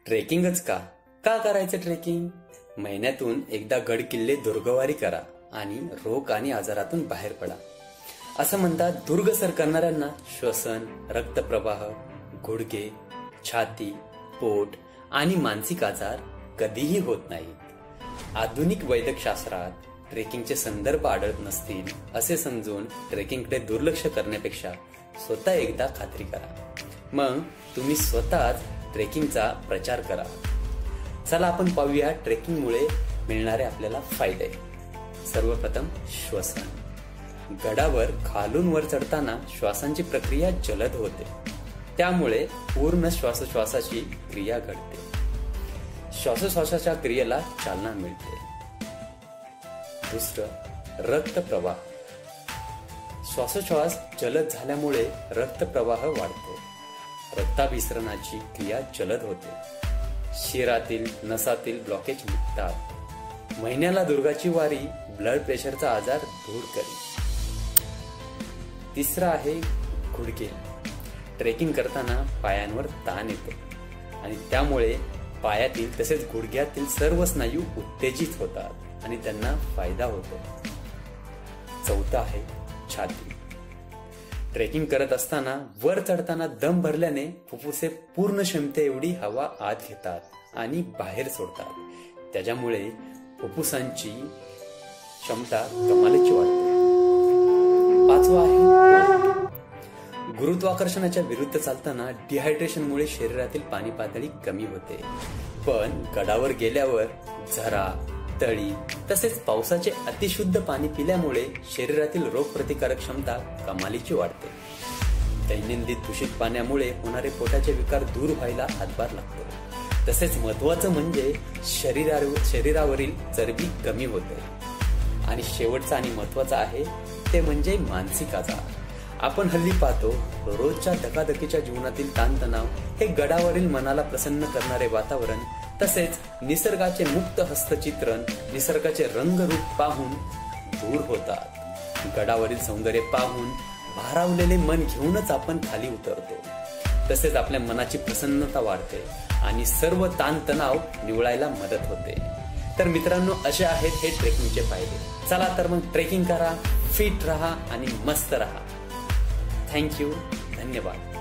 ट्रेकिंगच का का करायचं ट्रेकिंग? महिन्यातून एकदा गड किल्ले दुर्गवारी करा आणि रोग आणि आजारातून बाहेर पडा. असं म्हणतात, दुर्ग सर करणाऱ्यांना श्वसन, रक्तप्रवाह, गुडघे, छाती, पोट आणि मानसिक आजार कधीही होत नाहीत. आधुनिक वैद्यकशास्त्रात ट्रेकिंगचे संदर्भ आढळत नसतील असे समजून ट्रेकिंगकडे दुर्लक्ष करण्यापेक्षा स्वतः एकदा खात्री करा. मग तुम्ही स्वतःच ट्रेकिंगचा प्रचार करा. चला आपण पाहूया ट्रेकिंगमुळे मिळणारे आपल्याला फायदे. सर्वप्रथम श्वसन. गडावर खालून वर चढताना श्वासांची प्रक्रिया जलद होते, त्यामुळे पूर्ण श्वासोच्छवासाची क्रिया घडते. श्वासोच्छवासाच्या क्रियेला चालना मिळते. दुसरं, रक्तप्रवाह. श्वासोच्छवास जलद झाल्यामुळे रक्तप्रवाह वाढतो. रक्ताभिसरणाची क्रिया जलद होते. शिरातील नसातील ब्लॉकेज निघतात. महिन्याला दुर्गाची वारी ब्लड प्रेशरचा आजार दूर करेल. तिसरा आहे गुडघे. ट्रेकिंग करताना पायांवर ताण येतो आणि त्यामुळे पायातील तसेच गुडघ्यातील सर्व स्नायू उत्तेजित होतात आणि त्यांना फायदा होतो. चौथा आहे छाती. ट्रेकिंग करत असताना वर चढताना दम भरल्याने फुफ्फुसे पूर्ण क्षमते एवढी हवा आत घेतात आणि बाहेर सोडतात. त्याच्यामुळे फुफ्फुसांची क्षमता कमालीची वाढते. पाचवा आहे पोट. गुरुत्वाकर्षणाच्या विरुद्ध चालताना डिहायड्रेशनमुळे शरीरातील पाणी पातळी कमी होते, पण गडावर गेल्यावर झरा, तळी तसेच पावसाचे अतिशुद्ध पाणी पिल्यामुळे शरीरातील रोगप्रतिकारक क्षमता कमालीची वाढते. दैनंदिन दूषित पाण्यामुळे होणारे पोटाचे विकार दूर व्हायला हातभार लागतो. तसेच महत्वाचं म्हणजे शरीरावरील चरबी कमी होते. आणि शेवटचा आणि महत्वाचा आहे ते म्हणजे मानसिक आजार. आपण हल्ली पाहतो, रोजच्या धकाधकीच्या जीवनातील ताणतणाव हे गडावरील मनाला प्रसन्न करणारे वातावरण तसेच निसर्गाचे मुक्त हस्तचित्रण, निसर्गाचे रंगरूप पाहून दूर होतात. गडावरील सौंदर्य पाहून भारावलेले मन घेऊनच आपण खाली उतरतो. तसेच आपल्या मनाची प्रसन्नता वाढते आणि सर्व ताणतणाव निवळायला मदत होते. तर मित्रांनो, असे आहेत हे ट्रेकिंगचे फायदे. चला तर मग ट्रेकिंग करा, फिट राहा आणि मस्त राहा. थँक्यू. धन्यवाद.